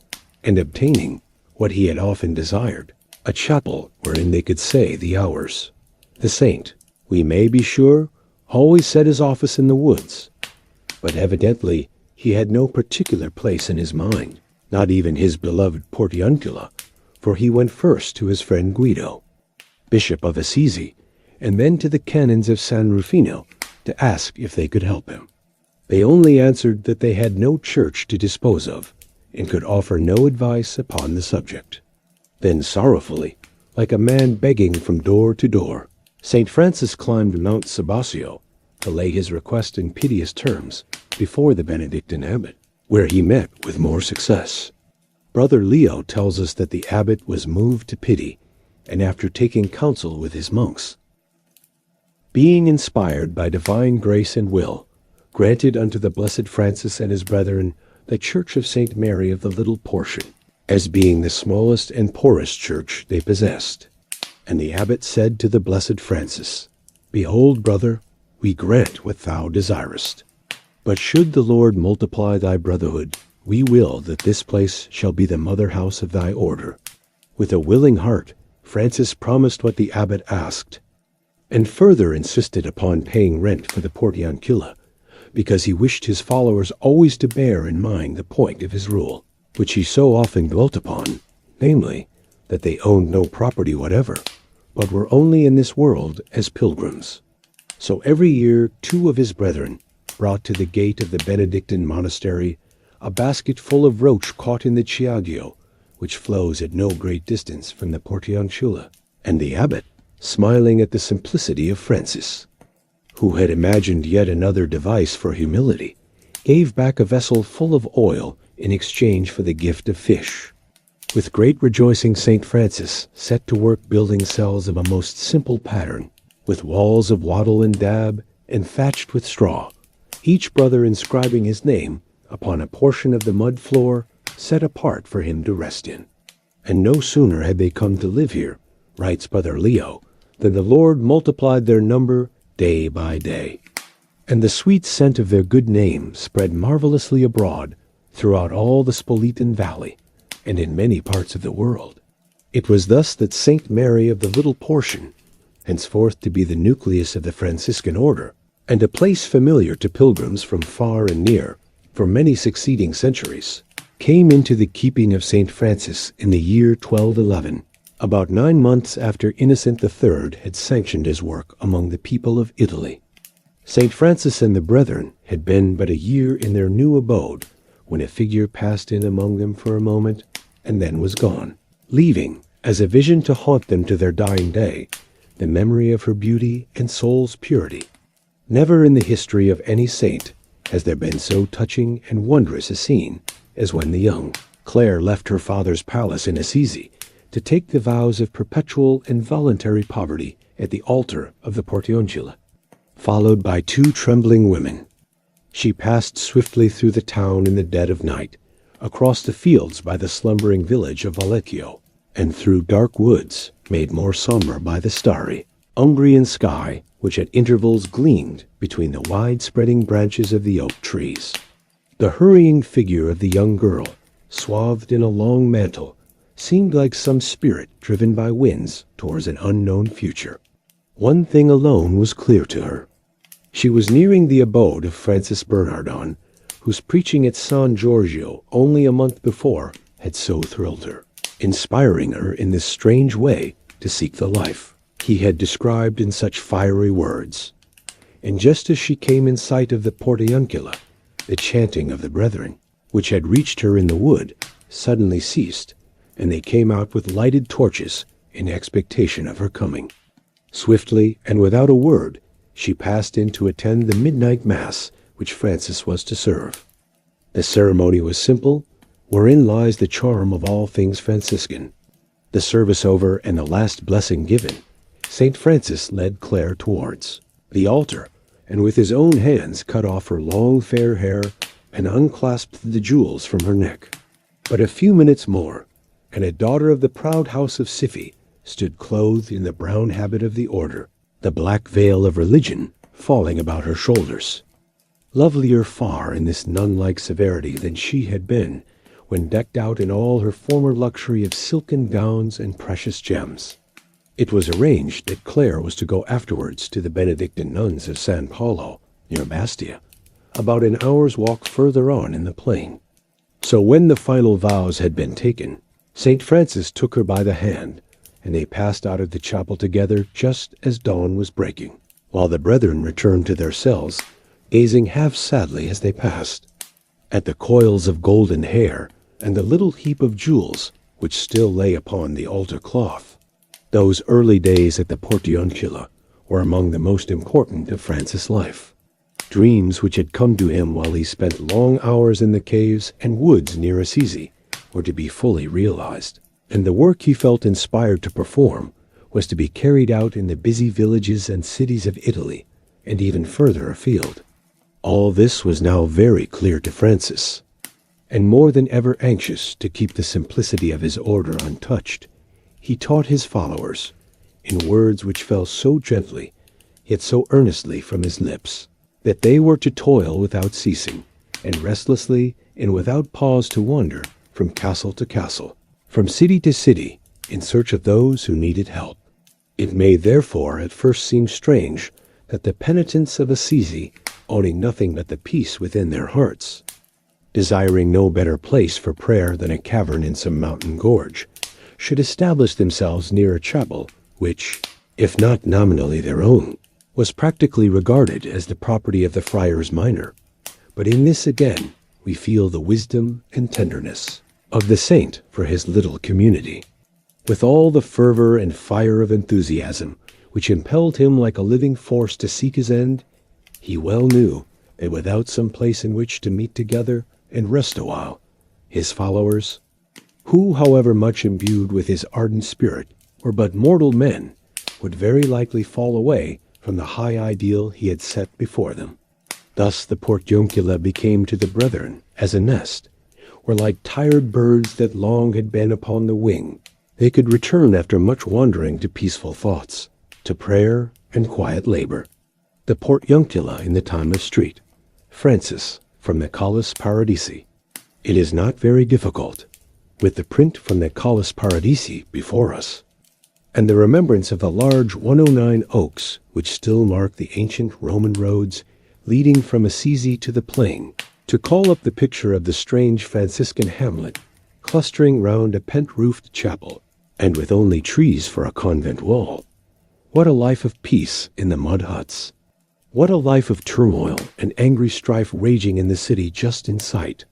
and obtaining what he had often desired, a chapel wherein they could say the hours. The saint, we may be sure, always said his office in the woods, but evidently he had no particular place in his mind, not even his beloved Portiuncula, for he went first to his friend Guido, Bishop of Assisi, and then to the canons of San Rufino to ask if they could help him. They only answered that they had no church to dispose of, and could offer no advice upon the subject. Then sorrowfully, like a man begging from door to door. St. Francis climbed Mount Subasio to lay his request in piteous terms before the Benedictine abbot, where he met with more success. Brother Leo tells us that the abbot was moved to pity, and after taking counsel with his monks, being inspired by divine grace and will, granted unto the Blessed Francis and his brethren the Church of St. Mary of the Little Portion, as being the smallest and poorest church they possessed. And the abbot said to the Blessed Francis, Behold, brother, we grant what thou desirest. But should the Lord multiply thy brotherhood, we will that this place shall be the mother house of thy order. With a willing heart, Francis promised what the abbot asked, and further insisted upon paying rent for the portiuncula, because he wished his followers always to bear in mind the point of his rule, which he so often dwelt upon, namely, that they owned no property whatever, but were only in this world as pilgrims. So every year 2 of his brethren brought to the gate of the Benedictine monastery a basket full of roach caught in the Chiaggio, which flows at no great distance from the portiuncula, and the abbot, smiling at the simplicity of Francis, who had imagined yet another device for humility, gave back a vessel full of oil in exchange for the gift of fish. With great rejoicing St. Francis set to work building cells of a most simple pattern, with walls of wattle and dab, and thatched with straw, each brother inscribing his name upon a portion of the mud floor set apart for him to rest in. And no sooner had they come to live here, writes Brother Leo, than the Lord multiplied their number day by day. And the sweet scent of their good name spread marvelously abroad throughout all the Spoletan Valley, and in many parts of the world. It was thus that St. Mary of the Little Portion, henceforth to be the nucleus of the Franciscan Order, and a place familiar to pilgrims from far and near, for many succeeding centuries, came into the keeping of St. Francis in the year 1211, about 9 months after Innocent III had sanctioned his work among the people of Italy. St. Francis and the brethren had been but a year in their new abode when a figure passed in among them for a moment and then was gone, leaving, as a vision to haunt them to their dying day, the memory of her beauty and soul's purity. Never in the history of any saint has there been so touching and wondrous a scene as when the young Clare left her father's palace in Assisi to take the vows of perpetual and voluntary poverty at the altar of the portiuncula, followed by 2 trembling women. She passed swiftly through the town in the dead of night, across the fields by the slumbering village of Vallecchio, and through dark woods made more sombre by the starry, Umbrian sky which at intervals gleamed between the wide-spreading branches of the oak trees. The hurrying figure of the young girl, swathed in a long mantle, seemed like some spirit driven by winds towards an unknown future. One thing alone was clear to her. She was nearing the abode of Francis Bernardon, whose preaching at San Giorgio only a month before had so thrilled her, inspiring her in this strange way to seek the life he had described in such fiery words. And just as she came in sight of the portiuncula, the chanting of the brethren, which had reached her in the wood, suddenly ceased, and they came out with lighted torches in expectation of her coming. Swiftly and without a word, she passed in to attend the midnight mass which Francis was to serve. The ceremony was simple, wherein lies the charm of all things Franciscan. The service over and the last blessing given, St. Francis led Clare towards the altar, and with his own hands cut off her long fair hair and unclasped the jewels from her neck. But a few minutes more, and a daughter of the proud house of Siffi stood clothed in the brown habit of the order, the black veil of religion falling about her shoulders. Lovelier far in this nun-like severity than she had been when decked out in all her former luxury of silken gowns and precious gems. It was arranged that Clare was to go afterwards to the Benedictine nuns of San Paolo, near Bastia, about an hour's walk further on in the plain. So when the final vows had been taken, St. Francis took her by the hand, and they passed out of the chapel together just as dawn was breaking, while the brethren returned to their cells, gazing half sadly as they passed at the coils of golden hair and the little heap of jewels which still lay upon the altar cloth. Those early days at the Portiuncula were among the most important of Francis' life. Dreams which had come to him while he spent long hours in the caves and woods near Assisi were to be fully realized, and the work he felt inspired to perform was to be carried out in the busy villages and cities of Italy, and even further afield. All this was now very clear to Francis, and more than ever anxious to keep the simplicity of his order untouched, he taught his followers, in words which fell so gently, yet so earnestly from his lips, that they were to toil without ceasing, and restlessly and without pause to wander from castle to castle, from city to city, in search of those who needed help. It may therefore at first seem strange that the penitents of Assisi, owning nothing but the peace within their hearts, desiring no better place for prayer than a cavern in some mountain gorge, should establish themselves near a chapel which, if not nominally their own, was practically regarded as the property of the friars minor. But in this again we feel the wisdom and tenderness of the saint for his little community. With all the fervor and fire of enthusiasm which impelled him like a living force to seek his end, he well knew that without some place in which to meet together and rest a while, his followers, who, however much imbued with his ardent spirit, were but mortal men, would very likely fall away from the high ideal he had set before them. Thus the Portiuncula became to the brethren as a nest, where like tired birds that long had been upon the wing, they could return after much wandering to peaceful thoughts, to prayer and quiet labor. The Portiuncula in the time of street. Francis from the Collus Paradisi. It is not very difficult, with the print from the Collus Paradisi before us, and the remembrance of the large 109 oaks which still mark the ancient Roman roads leading from Assisi to the plain, to call up the picture of the strange Franciscan hamlet clustering round a pent-roofed chapel, and with only trees for a convent wall. What a life of peace in the mud huts! What a life of turmoil and angry strife raging in the city just in sight!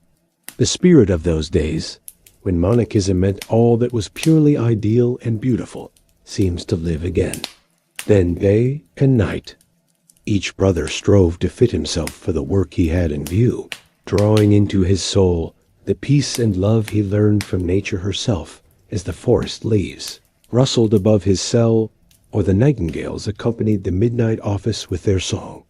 The spirit of those days, when monachism meant all that was purely ideal and beautiful, seems to live again. Then day and night, each brother strove to fit himself for the work he had in view, drawing into his soul the peace and love he learned from nature herself, as the forest leaves rustled above his cell, or the nightingales accompanied the midnight office with their song.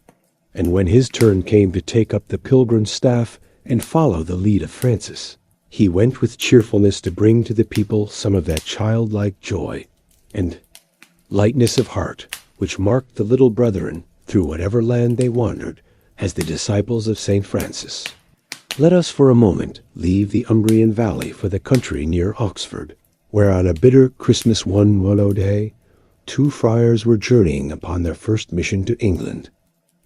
And when his turn came to take up the pilgrim's staff and follow the lead of Francis, he went with cheerfulness to bring to the people some of that childlike joy and lightness of heart which marked the little brethren through whatever land they wandered as the disciples of St. Francis. Let us for a moment leave the Umbrian Valley for the country near Oxford, where on a bitter Christmas one willow day, 2 friars were journeying upon their first mission to England.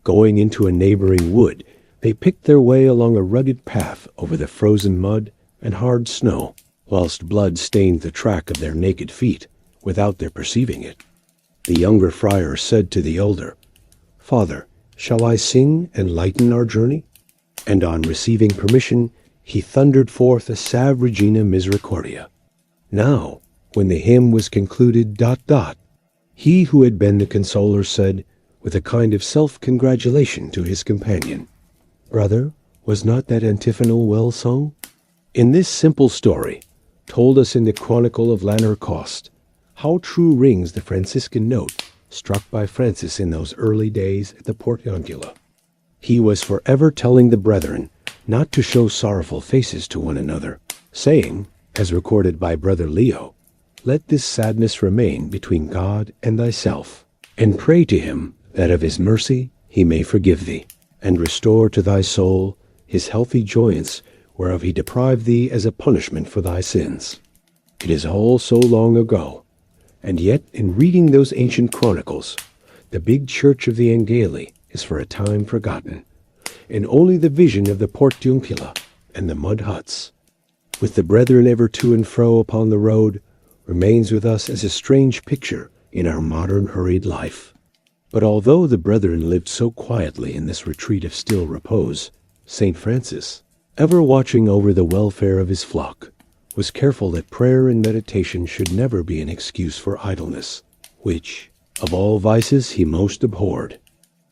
Going into a neighboring wood, they picked their way along a rugged path over the frozen mud and hard snow, whilst blood stained the track of their naked feet, without their perceiving it. The younger friar said to the elder, "Father, shall I sing and lighten our journey?" And on receiving permission, he thundered forth a Salve Regina Misericordia. Now, when the hymn was concluded, ... he who had been the consoler said, with a kind of self-congratulation to his companion, "Brother, was not that antiphonal well sung?" In this simple story, told us in the Chronicle of Lanarcost, how true rings the Franciscan note struck by Francis in those early days at the Portiuncula. He was forever telling the brethren not to show sorrowful faces to one another, saying, as recorded by Brother Leo, "Let this sadness remain between God and thyself, and pray to him that of his mercy he may forgive thee, and restore to thy soul his healthy joyance whereof he deprived thee as a punishment for thy sins." It is all so long ago, and yet in reading those ancient chronicles, the big church of the Angeli is for a time forgotten, and only the vision of the Portiuncula and the mud huts, with the brethren ever to and fro upon the road, remains with us as a strange picture in our modern hurried life. But although the brethren lived so quietly in this retreat of still repose, St. Francis, ever watching over the welfare of his flock, was careful that prayer and meditation should never be an excuse for idleness, which, of all vices, he most abhorred.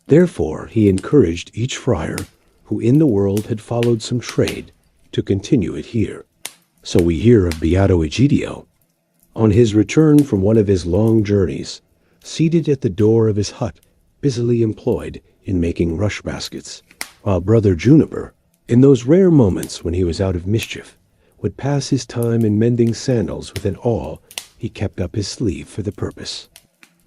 Therefore, he encouraged each friar, who in the world had followed some trade, to continue it here. So we hear of Beato Egidio. On his return from one of his long journeys, seated at the door of his hut, busily employed in making rush baskets, while Brother Juniper, in those rare moments when he was out of mischief, would pass his time in mending sandals with an awl he kept up his sleeve for the purpose.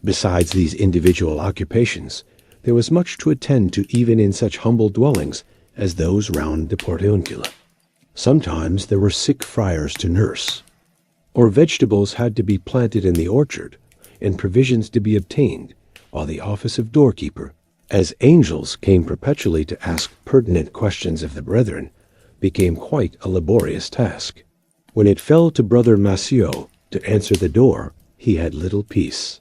Besides these individual occupations, there was much to attend to even in such humble dwellings as those round the Portiuncula. Sometimes there were sick friars to nurse, or vegetables had to be planted in the orchard, and provisions to be obtained, while the office of doorkeeper, as angels came perpetually to ask pertinent questions of the brethren, became quite a laborious task. When it fell to Brother Masio to answer the door, he had little peace.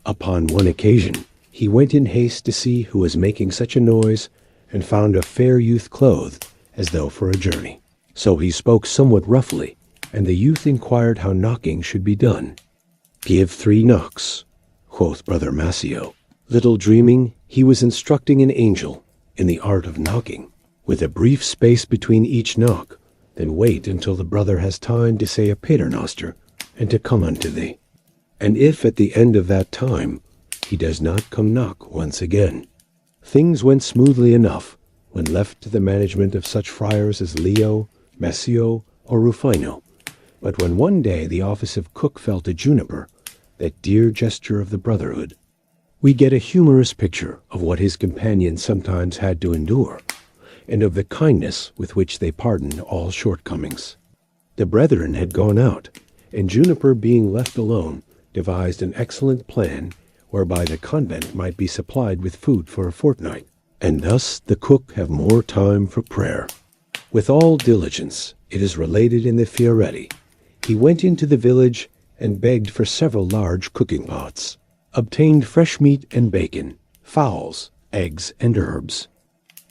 Upon one occasion, he went in haste to see who was making such a noise, and found a fair youth clothed, as though for a journey. So he spoke somewhat roughly, and the youth inquired how knocking should be done. "Give 3 knocks," quoth Brother Masio, little dreaming he was instructing an angel in the art of knocking, with a brief space between each knock, then wait until the brother has time to say a paternoster, and to come unto thee. And if at the end of that time he does not come knock once again. Things went smoothly enough when left to the management of such friars as Leo, Masio, or Rufino. But when one day the office of cook fell to Juniper, that dear gesture of the brotherhood, we get a humorous picture of what his companions sometimes had to endure, and of the kindness with which they pardoned all shortcomings. The brethren had gone out, and Juniper, being left alone, devised an excellent plan whereby the convent might be supplied with food for a fortnight, and thus the cook have more time for prayer. With all diligence, it is related in the Fioretti, he went into the village and begged for several large cooking pots, obtained fresh meat and bacon, fowls, eggs, and herbs.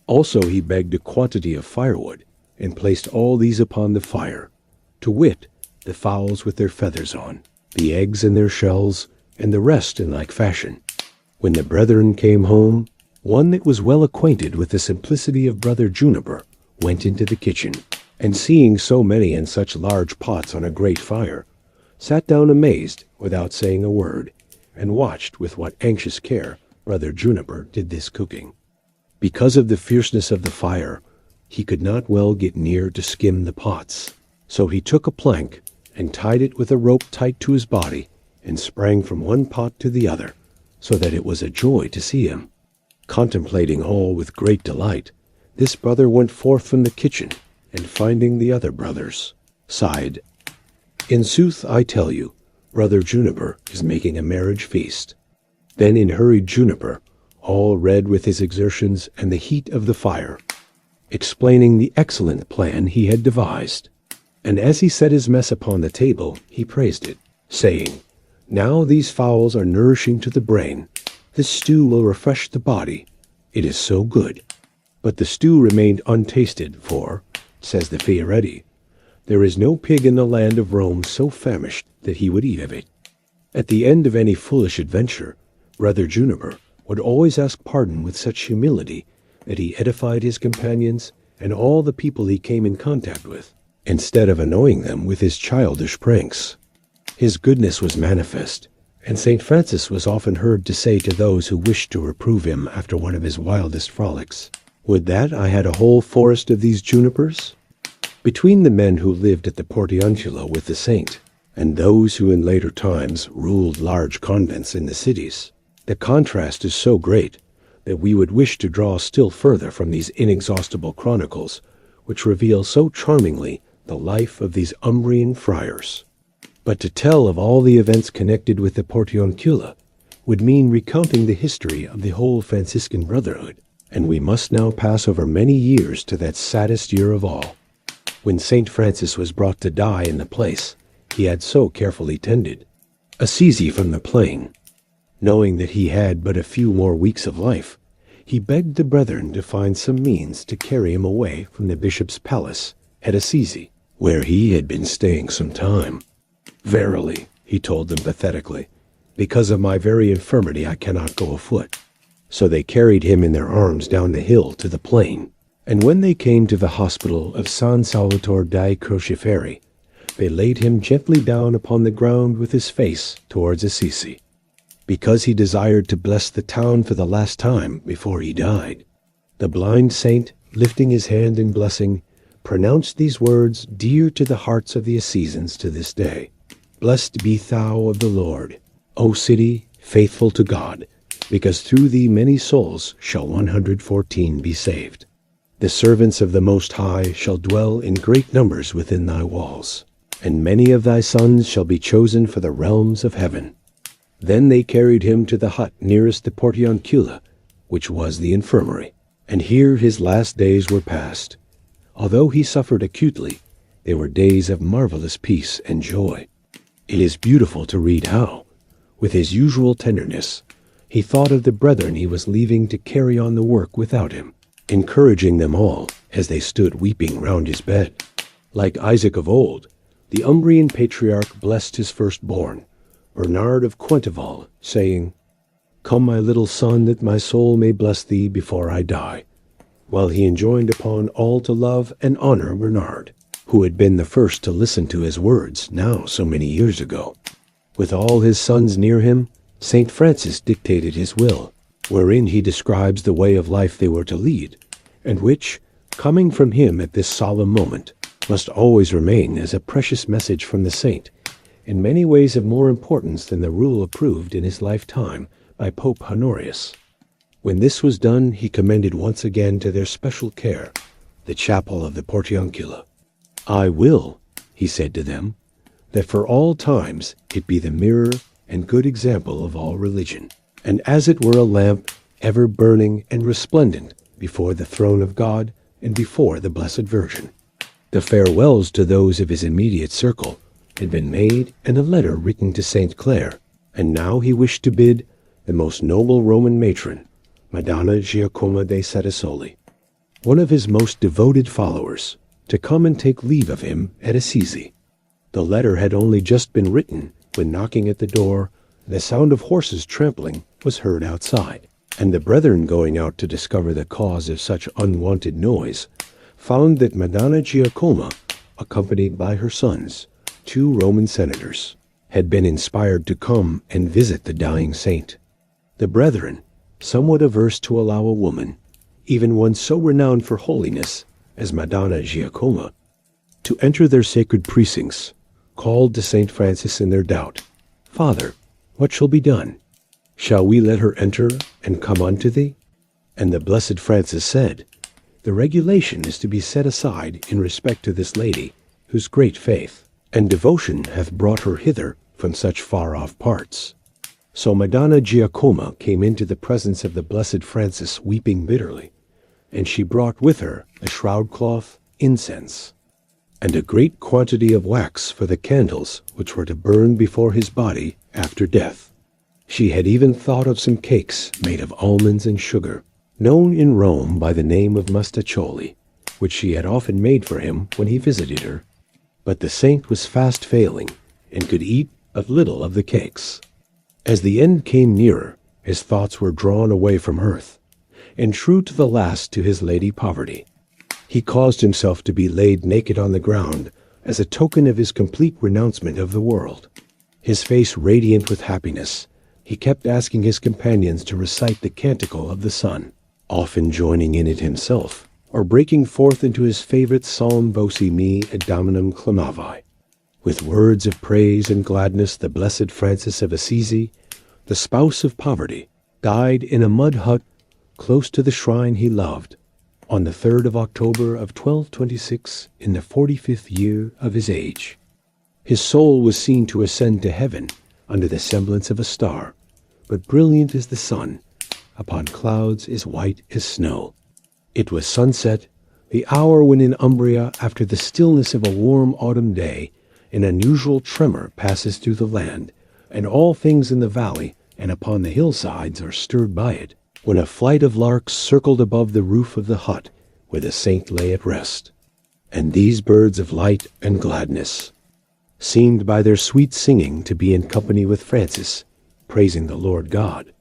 Also he begged a quantity of firewood, and placed all these upon the fire, to wit, the fowls with their feathers on, the eggs in their shells, and the rest in like fashion. When the brethren came home, one that was well acquainted with the simplicity of Brother Juniper went into the kitchen, and seeing so many and such large pots on a great fire, sat down amazed without saying a word, and watched with what anxious care Brother Juniper did this cooking. Because of the fierceness of the fire, he could not well get near to skim the pots, so he took a plank and tied it with a rope tight to his body, and sprang from one pot to the other, so that it was a joy to see him. Contemplating all with great delight, this brother went forth from the kitchen, and finding the other brothers, sighed, "In sooth, I tell you, Brother Juniper is making a marriage feast." Then in hurried Juniper, all red with his exertions and the heat of the fire, explaining the excellent plan he had devised. And as he set his mess upon the table, he praised it, saying, "Now these fowls are nourishing to the brain. This stew will refresh the body. It is so good." But the stew remained untasted, for, says the Fioretti, there is no pig in the land of Rome so famished that he would eat of it. At the end of any foolish adventure, Brother Juniper would always ask pardon with such humility that he edified his companions and all the people he came in contact with, instead of annoying them with his childish pranks. His goodness was manifest, and St. Francis was often heard to say to those who wished to reprove him after one of his wildest frolics, "Would that I had a whole forest of these junipers?" Between the men who lived at the Portiuncula with the saint, and those who in later times ruled large convents in the cities, the contrast is so great that we would wish to draw still further from these inexhaustible chronicles, which reveal so charmingly the life of these Umbrian friars. But to tell of all the events connected with the Portiuncula would mean recounting the history of the whole Franciscan brotherhood, and we must now pass over many years to that saddest year of all, when St. Francis was brought to die in the place he had so carefully tended, Assisi from the plain. Knowing that he had but a few more weeks of life, he begged the brethren to find some means to carry him away from the bishop's palace at Assisi, where he had been staying some time. "Verily," he told them pathetically, "because of my very infirmity I cannot go afoot." So they carried him in their arms down the hill to the plain. And when they came to the hospital of San Salvatore dei Crociferi, they laid him gently down upon the ground with his face towards Assisi, because he desired to bless the town for the last time before he died. The blind saint, lifting his hand in blessing, pronounced these words dear to the hearts of the Assisians to this day: "Blessed be thou of the Lord, O city, faithful to God, because through thee many souls shall 114 be saved. The servants of the Most High shall dwell in great numbers within thy walls, and many of thy sons shall be chosen for the realms of heaven." Then they carried him to the hut nearest the Portiuncula, which was the infirmary, and here his last days were passed. Although he suffered acutely, they were days of marvelous peace and joy. It is beautiful to read how, with his usual tenderness, he thought of the brethren he was leaving to carry on the work without him, encouraging them all as they stood weeping round his bed. Like Isaac of old, the Umbrian patriarch blessed his firstborn, Bernard of Quenteval, saying, "Come, my little son, that my soul may bless thee before I die," while he enjoined upon all to love and honor Bernard, who had been the first to listen to his words now so many years ago. With all his sons near him, St. Francis dictated his will, wherein he describes the way of life they were to lead, and which, coming from him at this solemn moment, must always remain as a precious message from the saint, in many ways of more importance than the rule approved in his lifetime by Pope Honorius. When this was done, he commended once again to their special care the chapel of the Portiuncula. "I will," he said to them, "that for all times it be the mirror and good example of all religion, and as it were a lamp ever burning and resplendent before the throne of God and before the Blessed Virgin." The farewells to those of his immediate circle had been made and a letter written to St. Clare, and now he wished to bid the most noble Roman matron, Madonna Giacomo de Satisoli, one of his most devoted followers, to come and take leave of him at Assisi. The letter had only just been written when, knocking at the door, the sound of horses trampling was heard outside, and the brethren, going out to discover the cause of such unwonted noise, found that Madonna Giacomo, accompanied by her sons, 2 Roman senators, had been inspired to come and visit the dying saint. The brethren, somewhat averse to allow a woman, even one so renowned for holiness as Madonna Giacomo, to enter their sacred precincts, called to St. Francis in their doubt, "Father, what shall be done? Shall we let her enter and come unto thee?" And the blessed Francis said, "The regulation is to be set aside in respect to this lady, whose great faith and devotion hath brought her hither from such far-off parts." So Madonna Giacomo came into the presence of the blessed Francis weeping bitterly, and she brought with her a shroud cloth, incense, and a great quantity of wax for the candles which were to burn before his body after death. She had even thought of some cakes made of almonds and sugar, known in Rome by the name of mustaccioli, which she had often made for him when he visited her. But the saint was fast failing, and could eat but little of the cakes. As the end came nearer, his thoughts were drawn away from earth, and true to the last to his Lady Poverty, he caused himself to be laid naked on the ground as a token of his complete renouncement of the world. His face radiant with happiness, he kept asking his companions to recite the Canticle of the Sun, often joining in it himself, or breaking forth into his favorite Psalm Voci me et Dominum clamavi. With words of praise and gladness, the blessed Francis of Assisi, the spouse of poverty, died in a mud hut close to the shrine he loved, on the 3rd of October of 1226, in the 45th year of his age. His soul was seen to ascend to heaven under the semblance of a star, but brilliant as the sun, upon clouds as white as snow. It was sunset, the hour when in Umbria, after the stillness of a warm autumn day, an unusual tremor passes through the land, and all things in the valley and upon the hillsides are stirred by it, when a flight of larks circled above the roof of the hut where the saint lay at rest. And these birds of light and gladness seemed by their sweet singing to be in company with Francis, praising the Lord God.